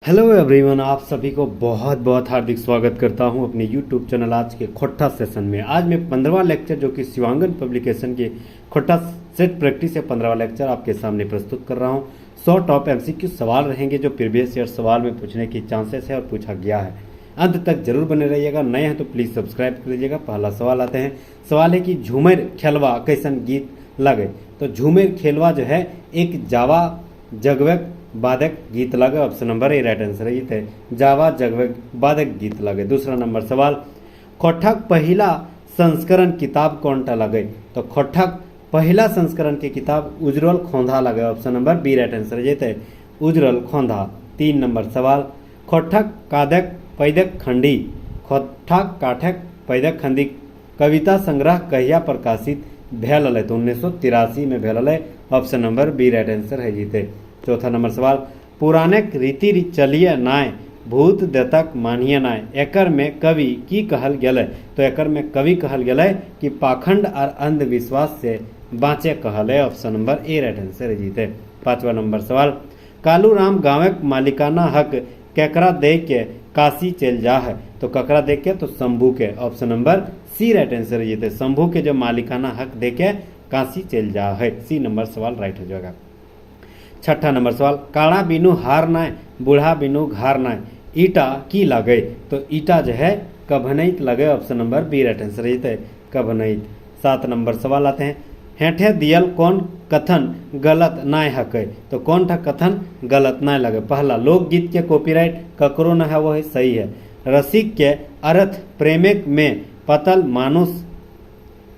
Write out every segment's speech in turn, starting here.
Hello everyone, आप सभी को बहुत बहुत हार्दिक स्वागत करता हूं अपने यूट्यूब चैनल आज के खोट्टा सेशन में। आज मैं 15वां लेक्चर जो कि शिवांगन पब्लिकेशन के खोट्टा सेट प्रैक्टिस है 15वां लेक्चर आपके सामने प्रस्तुत कर रहा हूं। 100 टॉप एमसीक्यू सवाल रहेंगे जो प्रीवियस ईयर सवाल में पूछने की चांसेस है और पूछा गया है। अंत तक जरूर बने रहिएगा। नए हैं तो प्लीज़ सब्सक्राइब कर लीजिएगा। पहला सवाल आते हैं। सवाल है कि झूमर खेलवा कैसन गीत लगे। तो झूमर खेलवा जो है एक जावा जगवक बाधक गीत लगे। Option number A right answer है। थे जावा जगवक बाधक गीत लगे। दूसरा नंबर सवाल, खोठक पहला संस्करण किताब कौन टा लगे। तो खोठक पहला संस्करण की किताब उज्ज्वल खोंधा लगे। Option number B right answer है। थे उज्ज्वल खोंधा। 3 नंबर सवाल, खोठक कादक पैदक खंडी खोठक काठक पैदक खंडी कविता संग्रह कहिया प्रकाशित भेल है। तो 1983 में भेल है। Option number B right answer है। जीते। चौथा नंबर सवाल, पुराणक रीति चलिए नाय भूत देतक मानिए नाय एकर में कवि की कहल गेल। तो एकर में कवि कहल गेल कि पाखंड और अंधविश्वास से बाँचे कहल है। Option number A right answer है। जीते। 5वां नंबर सवाल, कालू राम गाँवक मालिकाना हक केकरा दे के काशी चल जा है। तो ककरा दे के, तो शंभू के। Option number C right answer है। जीते। शंभू के जो मालिकाना हक दे के काशी चल जा है। सी नंबर सवाल राइट हो जाएगा। 6ठा नंबर सवाल, काड़ा बिनु हार नाय बूढ़ा बिनु घार नाय ईटा की लगे। तो ईटा जो है कभनैत लगे। Option number B right answer है। कभनैत। 7 नंबर सवाल आते हैं। हेठे दियल कौन कथन गलत नाय हके। तो कौन था कथन गलत नाय लगे। पहला, लोकगीत के कॉपीराइट ककरो न है वो है सही है। रसिक के अर्थ प्रेमिक में पतल मानुष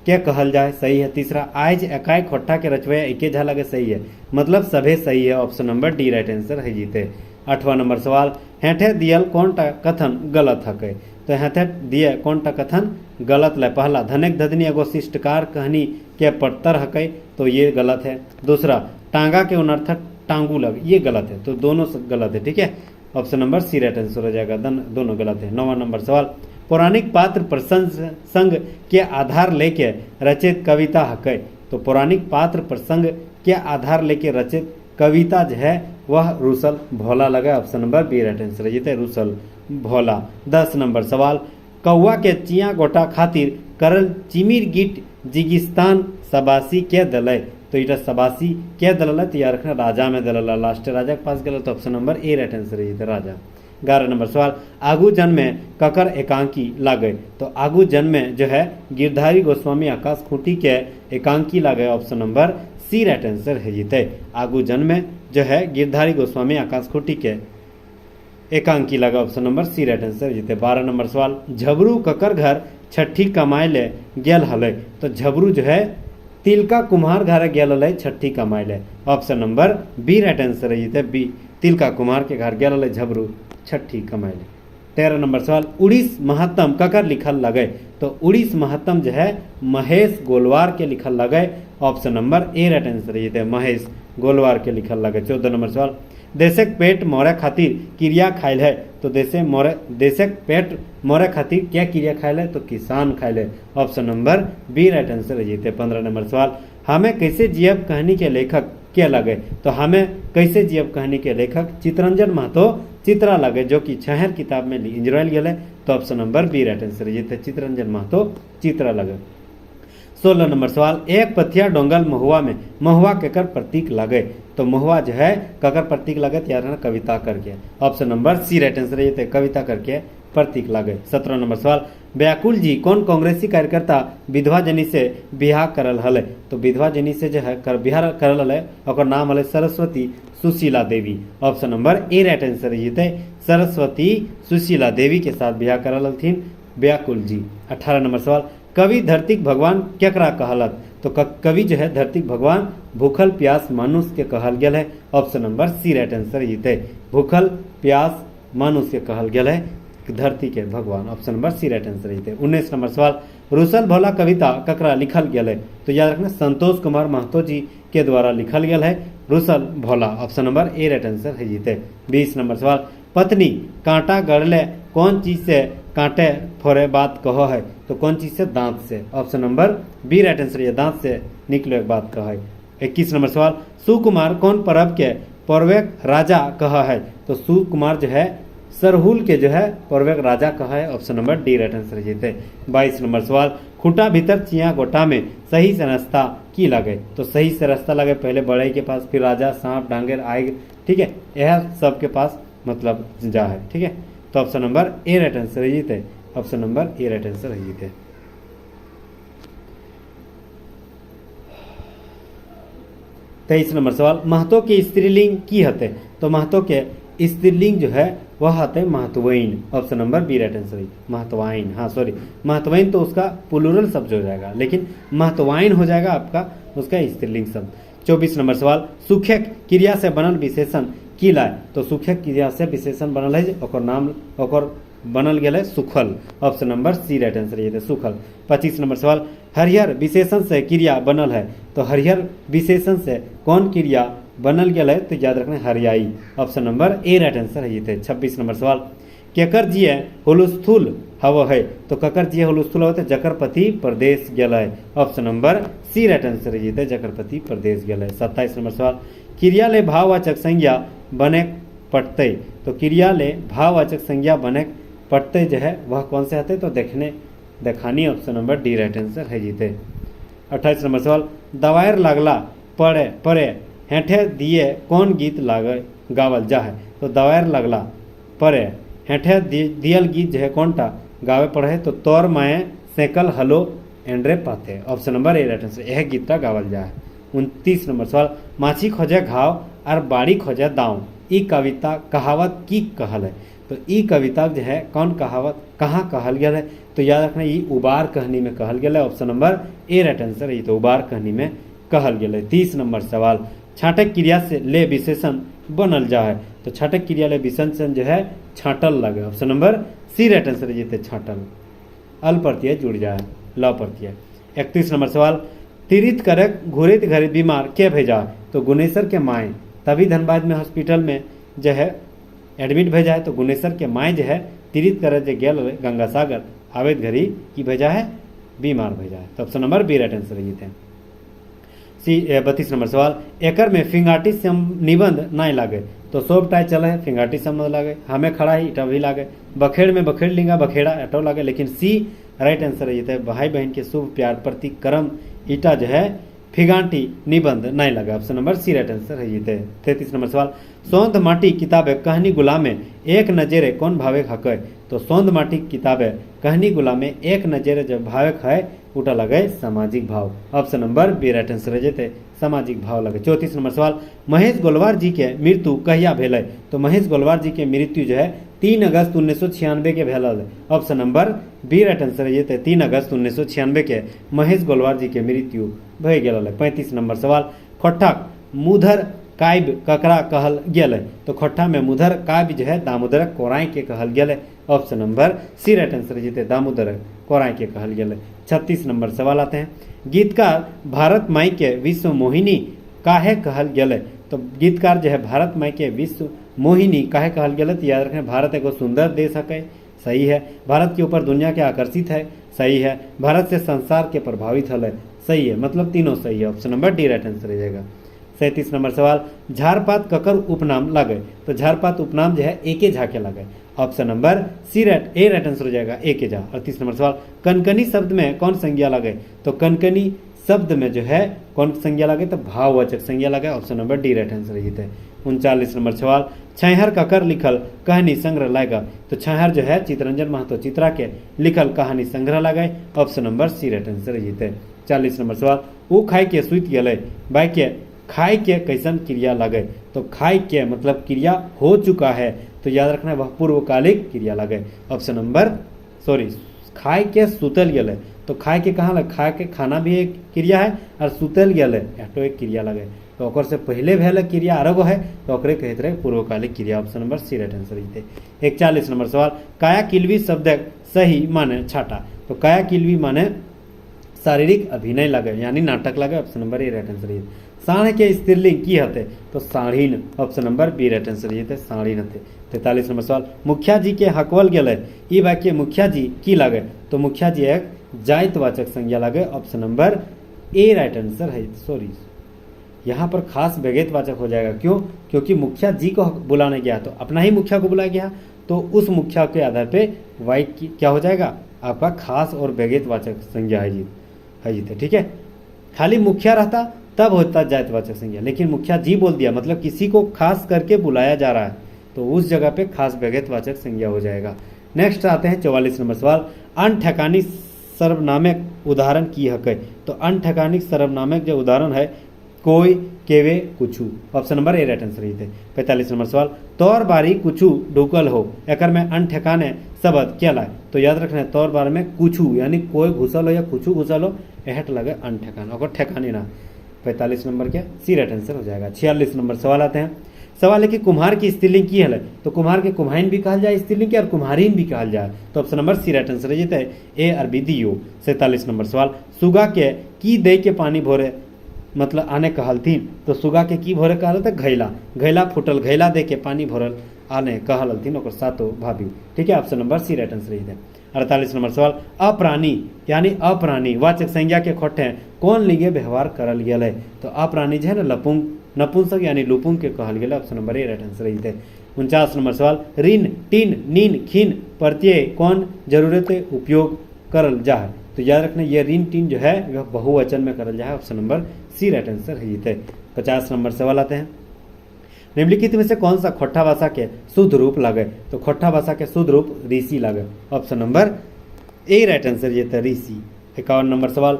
क्या कहल जाए सही है। तीसरा, आयज एकाई खोट्टा के रचवे एके झा लगे सही है। मतलब सभे सही है। Option number D right answer है। जीते। 8वां नंबर सवाल, हेठे दियल कौन टा कथन गलत हके। तो हेठे दिए कौन टा कथन गलत है। पहला, धनक धदनी एगो शिष्टकार कहनी के पड़तर हके। तो ये गलत है। दूसरा, टांगा के उनर्थक टांगू लगे, ये गलत है। तो दोनों गलत है। ठीक है। Option number C right answer हो जाएगा। दोनों गलत है। 9वां नंबर सवाल, पौराणिक पात्र प्रसंग के आधार लेके रचित कविता हकै। तो पौराणिक पात्र प्रसंग के आधार लेके रचित कविता जो है वह रूसल भोला लगा। Option number B right answer है। रूसल भोला। 10 नंबर सवाल, कौआ के चिया गोटा खातिर करल चिमिर गीट जिगिस्तान सबासी के दल। तो इटा सबासी के दल तो यार रखना राजा में दल लास्ट राजा के पास गल। तो option number A right answer है। राजा। 11 नंबर सवाल, आगू जन्मे ककर एकांकी लागे। तो आगू जन्मे जो है गिरधारी गोस्वामी आकाश खूंटी के एकांकी लागे। Option number C right answer है। जीते। आगू जन्मे जो है गिरधारी गोस्वामी आकाश खूंटी के एकांकी लगा। Option number C right answer. जीते। 12 नंबर सवाल, झबरू ककर घर छठी कमाए ले गेल हले। तो झबरू जो है तिलका कुम्हार घर गेल हले छठी कमाए ले। Option number B right answer है। जीते। बी तिलका कुम्हार के घर गेल हले झबरू छठी कमाए। 13 नंबर सवाल, उड़ीस महत्तम ककर लिखल लगे। तो उड़ीस महत्तम जो है महेश गोलवार के लिखल लगे। Option number A right answer है। महेश गोलवार के लिखल लगे। 14 नंबर सवाल, देशक पेट मोरे खातिर क्रिया खाइल है। तो देशक पेट मोरे खातिर क्या क्रिया खाइल है। तो किसान खाइल है। Option number B right answer है। 15 नंबर सवाल, हमें कैसे जियब कहानी के लेखक क्या लगे। तो हमें कैसे जियब कहानी के लेखक चित्रंजन महतो चित्रा लगे, जो कि छहर किताब में इंजरल गए। तो option number B right answer है। चित्रंजन महतो चित्रा लगे। 16 नंबर सवाल, एक पथिया डोंगल महुआ में महुआ केकर प्रतीक लगे। तो महुआ जो है ककर प्रतीक लगे यार कविता करके। Option number C right answer है। कविता करके प्रतीक लगे। 17 नंबर सवाल, व्याकुल जी कौन कांग्रेसी कार्यकर्ता विधवा जनी से बिहार करल हले। तो विधवा जनी से जो है बिहार करल हले और नाम हले Saraswati Sushila Devi. Option number A right answer है। सरस्वती सुशीला देवी के साथ बिहार करल हलथिन व्याकुल जी। 18 नंबर सवाल, कवि धरती भगवान केकरा कहलत। तो कवि जो है धरती भगवान भूखल प्यास मानुष के कहल गेल है। Option number C right answer है। भूखल प्यास मानुष के कहल गेल है धरती के भगवान। Option number C right answer है। 19 नंबर सवाल, रूसल भोला कविता ककरा लिखल गेल है। तो याद रखना संतोष कुमार महतो जी के द्वारा लिखल गेल है रूसल भोला। Option number A right answer है। 20 नंबर सवाल, पत्नी कांटा गड़ले कौन चीज से कांटे फोड़े बात कहो है। तो कौन चीज से, दांत से। Option number B right answer है। दांत से निकलो एक बात कहो है। 21 नंबर सवाल, सुकुमार कौन परब के पौरवक राजा कहा है, तो सुकुमार जो है सरहुल के जो है पौरवक राजा कहा है। Option number D right answer जीते। 22 नंबर सवाल, खूंटा भीतर चिया गोटा में सही से रास्ता की लगे, तो सही से रास्ता लगे पहले बड़े के पास, फिर राजा सांप डांगर आए, ठीक है, यह सबके पास मतलब जा है, ठीक है। तो option number A right answer जीते। Option number A right answer जीते। 23 नंबर सवाल, महतो के स्त्रीलिंग की हते, तो महतो के स्त्रीलिंग जो है वह हते महतवैन। Option number B right answer महतवाइन, हाँ सॉरी महतवैन तो उसका प्लूरल शब्द हो जाएगा, लेकिन महतवाइन हो जाएगा आपका उसका स्त्रीलिंग शब्द। 24 नंबर सवाल, सुखेक क्रिया से बनल विशेषण की लाए, तो सुखेक क्रिया से विशेषण बनल है ओकर नाम ओकर बनल गया है सुखल। Option number C right answer ये सुखल। 25 नंबर सवाल, हरिहर विशेषण से क्रिया बनल है, तो हरिहर विशेषण से कौन क्रिया बनल गया है, तो याद रखना हरियाई। Option number A right answer है ये। 26 नंबर सवाल, केकर जिये हुलस्थुल हव है, तो ककर जिये हुलस्थुल हव जकर पति प्रदेश गया है। Option number C right answer है ये जकर पति प्रदेश गया है। 27 नंबर सवाल, क्रिया ले भाववाचक संज्ञा बने पटते, तो क्रिया ले भाववाचक संज्ञा बने पटते जो है वह कौन से आते, तो देखने देखानी। Option number D right answer है जीते। 28 नंबर सवाल, दवायर लागला पड़े पड़े हेठे दिए कौन गीत लागे गावल जा है, तो दवायर लगला पड़े हेठे दियल गीत जो है कौनटा गावे पड़े, तो तोर माए सेकल हलो एंड्रे पाते। Option number A right answer यह गीतटा गावल जा है। 29 नंबर सवाल, माछी खोजे घाव और बाड़ी खोजे दाव, ई कविता कहावत की कहल है, तो ई कविता जो है कौन कहावत कहाँ कहल गया है, तो याद रखना ये उबार कहनी में कहल गया है। Option number A right answer है, तो उबार कहनी में कहल गया है। 30 नंबर सवाल, छाटक क्रिया से ले विशेषण बनल जा है, तो छाटक क्रिया ले विशेषण जो है छाटल लगे। Option number C right answer जीते छाटल। अल प्रत्यय जुड़ जाए ल प्रत्यय। 31 नंबर सवाल, तीर्थ करक घुरित घरे बीमार के भेजा, तो गुनेश्वर के माए, तभी धनबाद में हॉस्पिटल में जो है एडमिट भेजा है, तो गुनेश्वर के माए जो है तीर्थ करे जो गेल गंगा सागर आवेद घरी की भेजा है बीमार भेजा है। तो option number B right answer जीते हैं। 32 नंबर सवाल, एकर में फिंगाटी निबंध नहीं लागे, तो सब टाई चले है फिंगाटी संबंध लागे, हमें खड़ा ही इटा भी लागे, बखेड़ में बखेड़ लिंगा बखेड़ा एटो लागे, लेकिन सी राइट आंसर है भाई बहन के शुभ प्यार प्रति कर्म ईटा जो है फिगांटी निबंध नहीं लगा। Option number C right answer है जीते। 33 नंबर सवाल, सौंध माटी किताबे कहनी गुलामे एक नजरे कौन भावेक हक, तो सौंध माटी किताबे कहनी गुलामे एक नजरे जब भावेक है उठा लगे सामाजिक भाव। Option number B right answer है जीते सामाजिक भाव लगे। 34 नंबर सवाल, महेश गोलवार जी के मृत्यु कहिया भेल, तो महेश गोलवार जी के मृत्यु जो है 3 अगस्त 1996 के भेल। Option number B right answer है 3 अगस्त 1996 के महेश गोलवार जी के मृत्यु भय गेल। 35 नंबर सवाल, खोट्ठा मुधर काव्य ककरा कहल गेल, तो खोट्ठा में मुधर काव्य जो है दामोदर कोराय के कहल गेल। Option number C right answer जीते दामोदर कोराय के कहल गेल। 36 नंबर सवाल आते हैं, गीतकार भारत माई के विश्व मोहिनी काहे कहल गेल, तो गीतकार जो है भारत माई के विश्व मोहिनी काहे कहल गेल, तो याद रखें भारत एगो सुंदर देश है, सही है, भारत के ऊपर दुनिया के आकर्षित है, सही है, भारत से संसार के प्रभावित हल, सही है, मतलब तीनों सही है। Option number D right answer हो जाएगा। 37 नंबर सवाल, झारपात ककर उपनाम लगे, तो झारपात उपनाम जो है एके झा के लगे। ऑप्शन नंबर सी राइट ए राइट आंसर हो जाएगा एके झा। 38 नंबर सवाल, कनकनी शब्द में कौन संज्ञा लगे, तो कनकनी शब्द में जो है कौन संज्ञा लगे, तो भाववाचक संज्ञा लगे। Option number D right answer जीते। 39 नंबर सवाल, छैहर ककर लिखल कहानी संग्रह लाएगा, तो छैहर जो है चितरंजन महतो चित्रा के लिखल कहानी संग्रह लगाए। Option number C right answer जीते। 40 नंबर सवाल, ऊ खाई के सुत गए बाई के खाई के कैसन क्रिया लगे, तो खाई के मतलब क्रिया हो चुका है, तो याद रखना है वह पूर्वकालिक क्रिया लगे। ऑप्शन नंबर खाई के सुतल गए, तो खाई के कहाँ लगे, खाए के खाना भी एक क्रिया है और सुतल गए एटो एक क्रिया लगे, तो ओकर से पहले भेल क्रिया अलग है, तो ओकरे कहते रहे पूर्वकालिक क्रिया। Option number C right answer जीते। 41 नंबर सवाल, काया किलवी शब्द सही माने छाटा, तो काया किलवी माने शारीरिक अभिनय लगे यानी नाटक लगे। Option number A right answer जीते। साढ़ के स्त्रीलिंग की हते, तो साढ़ीन। Option number B right answer जीते साढ़ीन हते। 43 नंबर सवाल, मुखिया जी के हकवल गए, ई वाक्य मुखिया जी की लगे, तो मुखिया जी एक जातिवाचक संज्ञा लगे। Option number A right answer है, सॉरी यहाँ पर खास विभेदवाचक हो जाएगा। क्यों? क्योंकि मुखिया जी को बुलाने गया तो अपना ही मुखिया को बुलाया गया, तो उस मुखिया के आधार पे वाई की क्या हो जाएगा? आपका खास और विभेदवाचक संज्ञा है जीत है। ठीक है, खाली मुखिया रहता तब होता जातिवाचक संज्ञा, लेकिन मुखिया जी बोल दिया मतलब किसी को खास करके बुलाया जा रहा है, तो उस जगह पे खास विभेदवाचक संज्ञा हो जाएगा। नेक्स्ट आते हैं 44 नंबर सवाल, अनठकानी सर्वनामक उदाहरण की हक है। तो अनठकानी सर्वनामक जो उदाहरण है कोई, केवे, कुछू। Option number A right answer है। 45 नंबर सवाल, तौर बारी कुछू ढुकल हो एकर में अनठकाने शब्द क्या लाए? तो याद रखना है तौर बार में कुछू यानी कोई घुसल हो या कुछू घुसल हो, एहट लगे अनठकान और ठेकानी ना। 45 नंबर क्या सी राइट आंसर हो जाएगा। 46 नंबर सवाल आते हैं, सवाल है कि कुम्हार की स्त्रीलिंग की है, तो कुम्हार के कुम्हाइन भी कहल जाए स्त्रीलिंग के और कुम्हारीन भी कहल जाए, तो option number C right answer है ए और बी दियो। 47 नंबर सवाल, सुगा के की दे के पानी भोरे मतलब आने कहलथिन, तो सुगा के की भोरे कहल थे घैला, घैला फुटल घैला दे के पानी भोरल आने कहलथिन और सातो भाभी। ठीक है, option number C right answer है। 48 नंबर सवाल, अप्राणी यानी अप्राणी वाचक संज्ञा के खोटे कौन लिगे व्यवहार करल गेल है? तो अप्राणी जो है ना लपुंग नपुंसक यानी लुपुंग के कहल गेल, option number A right answer है। 49 नंबर सवाल, ऋण टीन नीन खीन प्रत्यय कौन जरूरत उपयोग करल जा है? तो याद रखना ये ऋण टीन जो है वह बहुवचन में करल जाए, option number C right answer है। 50 नंबर सवाल आते हैं, निम्नलिखित में से कौन सा खोट्ठा भाषा के शुद्ध रूप लागे? तो खोट्ठा भाषा के शुद्ध रूप ऋषि लागे, option number A right answer ये था ऋषि। 51 नंबर सवाल,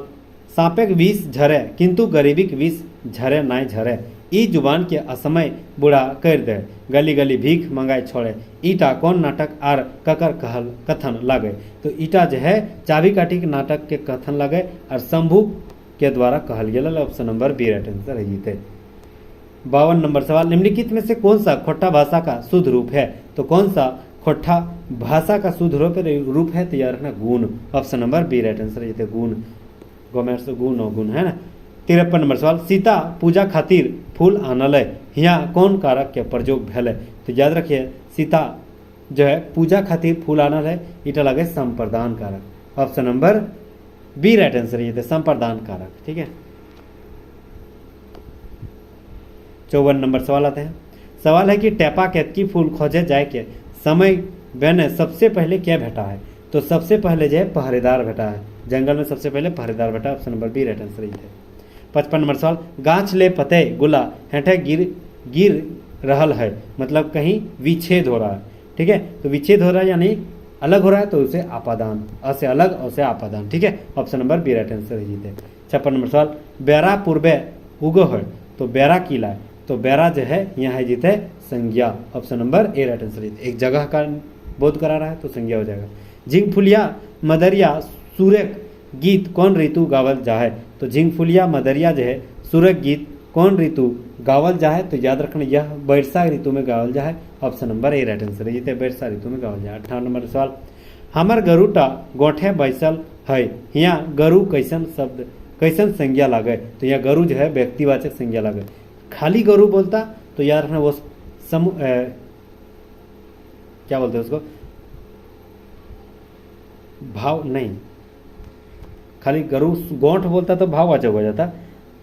सांपेक विष झरे किंतु गरीबीक विष झरे नाय झरे, ई जुबान के असमय बुढ़ा कर दे, गली गली भीख मंगाए छोड़े, ईटा कौन नाटक आर ककर कहल कथन लागे? तो ईटा जो है चाबी काठी के नाटक के कथन लागे और शंभू के द्वारा कहल गेल, option number B right answer है। 52 नंबर सवाल, निम्नलिखित में से कौन सा खोट्ठा भाषा का शुद्ध रूप है? तो कौन सा खोट्ठा भाषा का शुद्ध रूप है? तो याद रखना गुण, option number B right answer है। गुण गौमेर से गुण और गुण है ना। 53 नंबर सवाल, सीता पूजा खातिर फूल आनल है, यहाँ कौन कारक के प्रयोग भेल है? तो याद रखिए सीता जो है पूजा खातिर फूल आनल है, इटा लगे संप्रदान कारक, option number B right answer ये थे संप्रदान कारक। ठीक है, 54 नंबर सवाल आते हैं, सवाल है कि टेपा केतकी फूल खोजे जाए के समय बने सबसे पहले क्या भेटा है? तो सबसे पहले जो है पहरेदार भेटा है, जंगल में सबसे पहले पहरेदार भेटा, option number B right answer ये थे। 55 नंबर सवाल, गाछ ले पते गुला हेठे गिर रहल है मतलब कहीं विच्छेद हो रहा है। ठीक है, तो विच्छेद हो रहा है यानी अलग हो रहा है, तो उसे आपादान, अ से अलग और से आपादान। ठीक है, option number B right answer है। 56 नंबर सवाल, बेरा पूर्वे उगो है, तो बेरा किला है, तो बेरा जो है यहाँ है जीते संज्ञा, option number A right answer. एक जगह का बोध करा रहा है तो संज्ञा हो जाएगा। झिंगफुलिया मदरिया सूरक गीत कौन ऋतु गावल जा है? तो झिंगफुलिया मदरिया जो है सूरक गीत कौन ऋतु गावल जा है? तो याद रखना यह वर्षा ऋतु में गावल जा है, option number A right answer है। ये वर्षा ऋतु में गावल जा है। 58 नंबर सवाल, हमर गरुटा गोठे बैसल है, यहाँ गरु कैसन शब्द कैसन संज्ञा लागे? तो यहाँ गरु जो है व्यक्तिवाचक संज्ञा लागे। खाली गरु बोलता तो याद रखना वो समूह क्या बोलते हैं उसको, भाव नहीं, खाली गरु गोंठ बोलता तो भाववाचक हो जाता,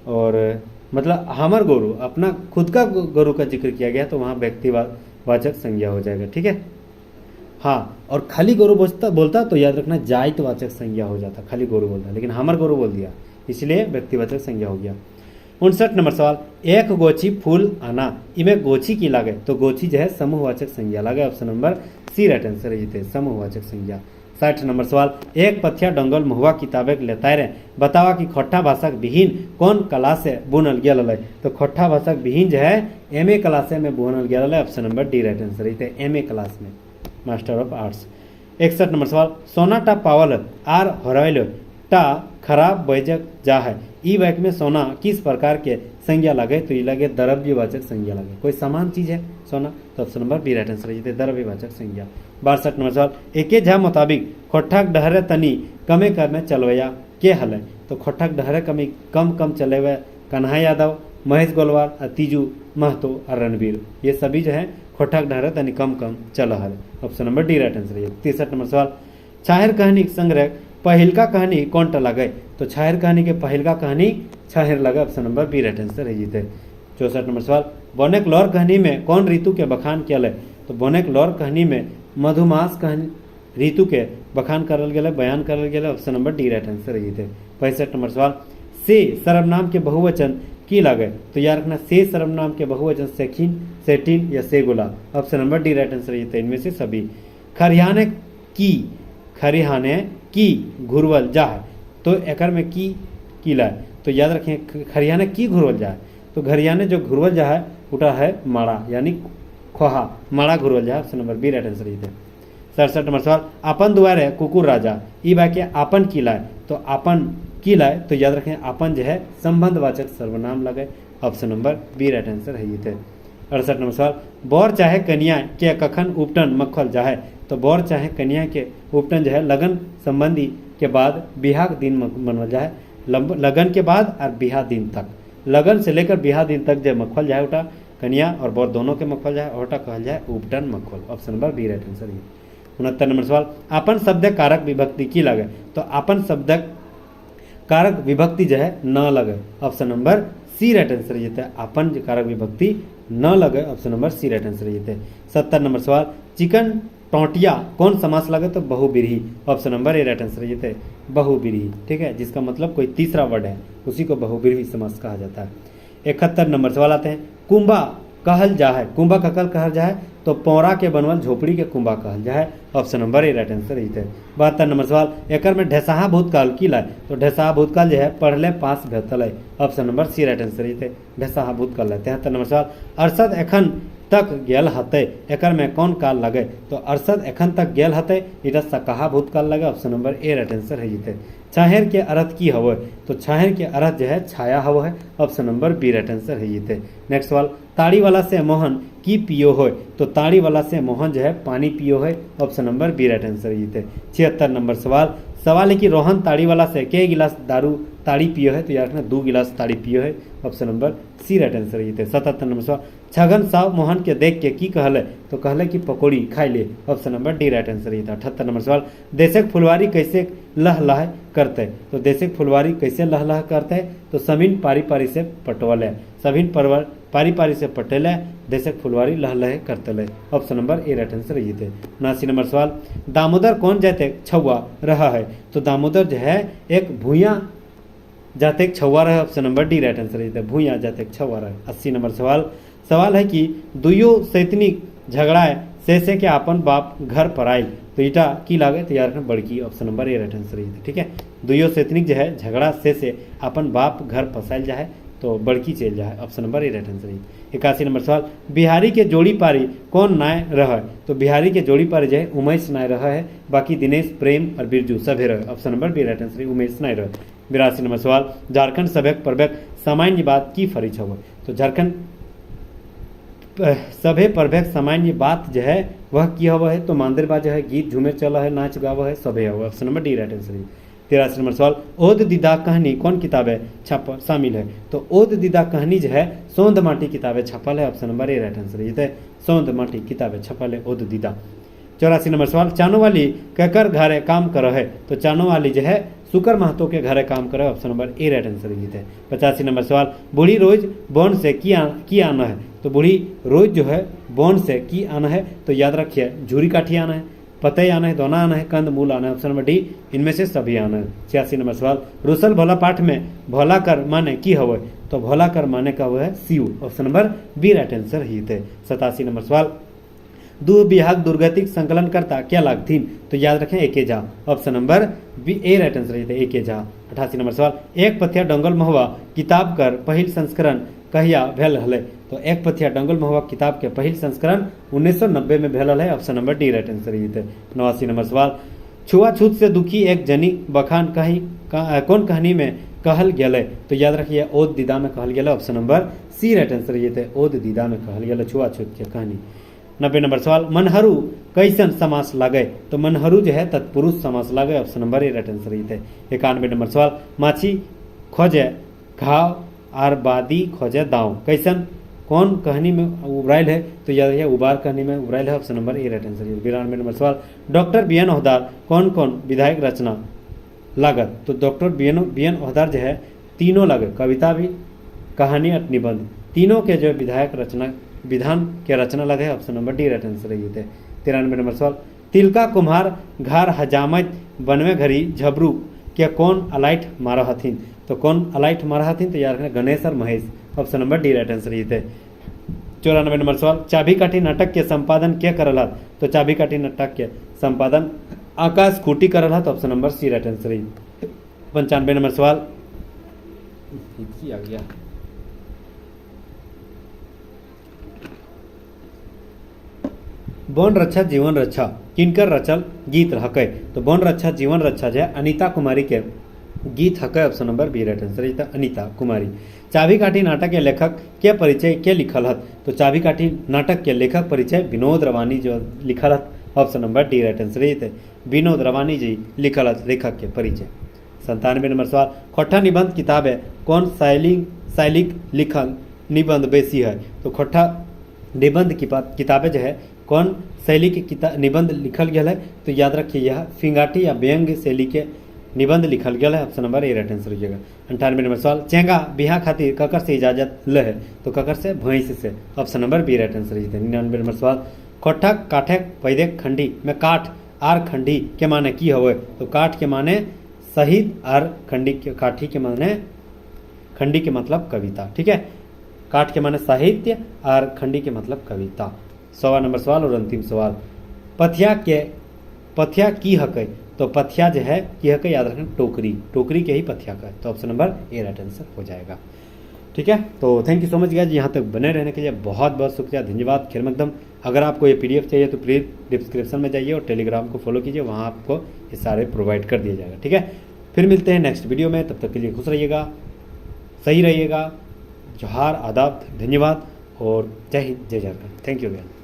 और मतलब हमर गरु अपना खुद का गरु का जिक्र किया गया तो वहाँ व्यक्तिवाचक संज्ञा हो जाएगा। ठीक है, हाँ, और खाली गरु बोलता तो याद रखना जातिवाचक संज्ञा हो जाता, खाली गरु बोलता, लेकिन हमर गरु बोल दिया इसलिए व्यक्तिवाचक संज्ञा हो गया। 59 नंबर सवाल, एक गोची फूल आना, इमें गोची की लागे? तो गोची जो है समूहवाचक संज्ञा लागे, option number C right answer है जीते समूहवाचक संज्ञा। 60 नंबर सवाल, एक पथिया डंगल महुआ किताबे लेताय रे, बतावा कि खोट्ठा भाषा विहीन कौन कला से बुनल गेल है? तो खोट्ठा भाषा विहीन जो है एमए क्लास में बुनल गेल है, option number D right answer है एमए क्लास में, मास्टर ऑफ आर्ट्स। 61 नंबर सवाल, सोना टा पावल आर हरैल टा खराब बैजक जा है, ई वाक्य में सोना किस प्रकार के संज्ञा लगे? तो ये लगे द्रव्यवाचक संज्ञा लगे, कोई समान चीज है सोना, तो option number B right answer है द्रव्यवाचक संज्ञा। 62 नंबर सवाल, एके झा मुताबिक खोट्ठाक डहरे तनी कमे करने चलवैया के हल है? तो खोट्ठाक डहरे कमी कम चलेवे कन्हा यादव, महेश गोलवार और तीजू महतो और रणवीर, ये सभी जो है खोट्ठाक डहरे तनी कम चल हल, option number D right answer है। 63 नंबर सवाल, छाहर कहनी संग्रह पहिलका कहानी कौन टा लगे, तो छाहेर कहानी के पहिलका कहानी छाहेर लगे, option number B right answer है जीते। 64 नंबर सवाल, बोनेक लॉर कहानी में कौन ऋतु के बखान किया, तो बोनेक लॉर कहानी में मधुमास कहानी ऋतु के बखान करल गेल, बयान करल गेल, option number D right answer है जीते। 65 नंबर सवाल, से सर्वनाम के बहुवचन की लगे, तो याद रखना से सर्वनाम के बहुवचन सेखिन, सेटिन या सेगुला, option number D right answer है इनमें से सभी। खरिहाने की घुरवल जा है, तो एकर में की लाए, तो याद रखें खरिहाने की घुरवल जा है, तो खरिहाने जो घुरवल जा है उठा है माड़ा यानी खोहा, माड़ा घुरवल जा है, option number B right answer है। 67 नंबर सवाल, आपन दुआरे कुकुर राजा, ई वाक्य आपन की लाए, तो आपन की लाए, तो याद रखें आपन जो है संबंधवाचक सर्वनाम लगे, option number B right answer है ये। 68 नंबर सवाल, बोर चाहे कन्या के कखन उपटन मखल जाए, तो बोर चाहे कन्या के उपटन जो है लगन संबंधी के बाद बिहार दिन मनवल जाए, लगन के बाद और बिहा दिन तक, लगन से लेकर बिहा दिन तक जो मखल जाए उठा कन्या और बोर दोनों के मखल जाए, ओटा कहल जाए उपटन मखल, option number B right answer है। 69 नंबर सवाल, आपन शब्द कारक विभक्ति की लगे, तो आपन शब्द कारक विभक्ति जो है न लगे, option number C right answer ये। आपन कारक विभक्ति न लगे, option number C right answer ये। 70 नंबर सवाल, चिकन टोटिया कौन समास लगे, तो बहुबिरही, option number A right answer ये बहुबिरही, ठीक है, जिसका मतलब कोई तीसरा वर्ड है उसी को बहुबिरही समास कहा जाता है। 71 नंबर सवाल आते हैं, कुंभा कहल जा है, कुंभा ककल कहल जाए, तो पौरा के बनवल झोपड़ी के कुंभा कहल जाए, option number A right answer है। 72 नंबर सवाल, एकर में ढेसाहा भूतकाल की लाए, तो ढेसाहा भूतकाल जो है पढ़ले पास भेतल है, option number C right answer है, ढेसाहा भूतकाल है। 73 नंबर सवाल, अरसद एखन तक गेल हते, एकर में कौन काल लगे, तो अरसद एखन तक गेल हते, इटा सकाहा भूतकाल लगे, option number A right answer है। छाहेर के अर्थ की हवो, तो छाहेर के अर्थ जो है छाया हवो है, option number B right answer है। नेक्स्ट सवाल, ताड़ी वाला से मोहन की पियो हो, तो ताड़ी वाला से मोहन जो है पानी पियो है, option number B right answer है। 76 नंबर सवाल है कि रोहन ताड़ी वाला से के गिलास दारू ताड़ी पियो है, तो यार रखना 2 गिलास ताड़ी पियो है, option number C right answer है। 77 नंबर सवाल, छगन साव मोहन के देख के की कहले, तो कहले कि पकौड़ी खाई ले, option number D right answer है। 78 नंबर सवाल, देशक फुलवारी कैसे लह लह करते, तो देशक फुलवारी कैसे लह लह करते, तो सभिन पारी पारी से पटवले, सभिन पारी पारी से पटेले, देशक फुलवारी लह लह करते, option number A right answer है। 79 नंबर सवाल, दामोदर कौन जाते छुआ रहा है, तो दामोदर जो है एक भूया जाते छुआ रहा है, option number D right answer है, भूया जाते छुआ रहा है। 80 नंबर सवाल है कि दुयो सैतनिक झगड़ाए से के आपन बाप घर पर आई, तो ईटा की लागे, तो यार बड़की, option number A right answer है, ठीक है। दुयो सैतनिक जो है झगड़ा से अपन बाप घर फंसाइल जाए, तो बड़की चल जाए, option number A right answer है। 81 नंबर सवाल, बिहारी के जोड़ी पारी कौन नाय रहा है, तो बिहारी के जोड़ी पारी जो है उमेश नाय रहा है, बाकी दिनेश प्रेम और बिरजू सभे रहे, option number B right answer है, उमेश नाय रहे। 82 नंबर सवाल, झारखंड सभ्यक परबेक सामान्य बात की फरिच हो, तो झारखंड सभे परभेक सामान्य बात जो है वह की हवा है, तो मांदिरबा जो है गीत झूमे चला है, नाच गावा है, सभे हवा, option number D right answer है। 83 नंबर सवाल, ओद दीदा कहानी कौन किताबें छप शामिल है, तो ओद दीदा कहानी जो है सौंध माटी किताबें छपल है, option number A right answer है, सौंध माटी किताबें छपल है ओद दीदा। 84 नंबर सवाल, चानो वाली केकर घरे काम कर है, तो चानो वाली जो है सुकर महतो के घरे काम करे, option number A right answer है। 85 नंबर सवाल, बूढ़ी रोज बौन से की आना है, तो बूढ़ी रोज जो है बौन से की आना है, तो याद रखिए झूरी काठी आना है, पतई आना है, दोना आना है, कंद मूल आना है, ऑप्शन नंबर डी इनमें से सभी आना है। 86 नंबर सवाल, रुसल भोला पाठ में भोला कर माने की हवे, तो भोला कर माने का हुआ है Shiv, option number B right answer ही थे। 87 नंबर सवाल, दो बिहाग दुर्गतिक संकलन करता क्या लागथीन, तो याद रखें एके झा, ऑप्शन नंबर बी ए राइट आंसर है एके झा। 88 नंबर सवाल, एक पथिया डंगल महुआ किताब कर पहिल संस्करण कहिया भेल हले, तो एक पथिया डंगल महुआ किताब के पहिल संस्करण 1990 में भेल है, option number D right answer है। 89 नंबर सवाल, छुआछूत से दुखी एक जनी बखान कौन कहानी में कहल गेले, तो याद रखिए ओद दीदा में कहल गेले, option number C right answer ये ओद दीदा में कहल गेले छुआछूत के कहानी। 90 नंबर सवाल, मनहरू कैसन समास लागे, तो मनहरू जो है तत्पुरुष समास लागे, option number A right answer ये। 91 नंबर सवाल, माछी खोजे घाव आर बादी खोजे दाव कैसन कौन कहानी में उबराइल है, तो याद रखिए उबार कहानी में उबराइल है, option number A right answer है। 92 नंबर सवाल, डॉक्टर बी एन ओहदार कौन कौन विधायक रचना लागत। तो डॉक्टर बी एन ओहदार जो है तीनों लागत, कविता भी, कहानी और निबंध, तीनों के जो विधान के रचना लगे है। Option number D right answer रही है। 93 नंबर सवाल, तिलका कुम्हार घर हजामत बनवे घड़ी झबरू के कौन अलाइट मारा हथिन। तो कौन अलाइट मारा हथिन, तो याद रखना गणेश और Mahesh. Option number D right answer रही है। 94 नंबर सवाल, चाबी काठी नाटक के संपादन के करल हत। तो चाबी काठी नाटक के संपादन आकाश खूटी करल हत। Option number C right answer रही। 95 नंबर सवाल, आ गया वन रक्षा जीवन रक्षा किनकर रचल गीत हकै। तो वन रक्षा जीवन रक्षा जो है अनीता कुमारी के गीत हकै। Option number B right answer है अनीता कुमारी। चाबी काठी नाटक के लेखक के परिचय के लिखल हत। तो चाबी काठी नाटक के लेखक परिचय विनोद रवानी जो लिखल हत। Option number D right answer है विनोद रवानी जी लिखल हत लेखक के परिचय। 97 नंबर सवाल, खोट्ठा निबंध किताब है कौन शैलिक लिखल निबंध बेसी है। तो खोट्ठा निबंध किताबें जो है कौन शैली के निबंध लिखल गया है। तो याद रखिए यह फिंगाटी या व्यंग्य शैली के निबंध लिखल गया है। Option number A right answer रहिएगा। 98 नंबर सवाल, चेंगा बिहा खातिर ककर से इजाजत ले है। तो ककर से, भैंस से। Option number B right answer रही है। 99 नंबर सवाल, खोट्ठा काठे पैदे खंडी में काठ आर खंडी के माने की हवे। तो काठ के माने शहीद और काठी के माने खंडी के मतलब कविता। ठीक है, काठ के माने साहित्य और खंडी के मतलब कविता। 100 नंबर सवाल और अंतिम सवाल, पथिया की हकै। तो पथिया जो है की हकै, याद रखना टोकरी के ही पथिया का। तो option number A right answer हो जाएगा। ठीक है, तो thank you so much guys, यहाँ तक बने रहने के लिए बहुत बहुत शुक्रिया, धन्यवाद, खैर मकदम। अगर आपको ये PDF चाहिए तो प्लीज़ डिस्क्रिप्शन में जाइए और टेलीग्राम को फॉलो कीजिए, वहाँ आपको ये सारे प्रोवाइड कर दिया जाएगा। ठीक है, फिर मिलते हैं नेक्स्ट वीडियो में, तब तक के लिए खुश रहिएगा, सही रहिएगा। जोहार, आदाब, धन्यवाद और जय हिंद, जय झारखंड। Thank you again.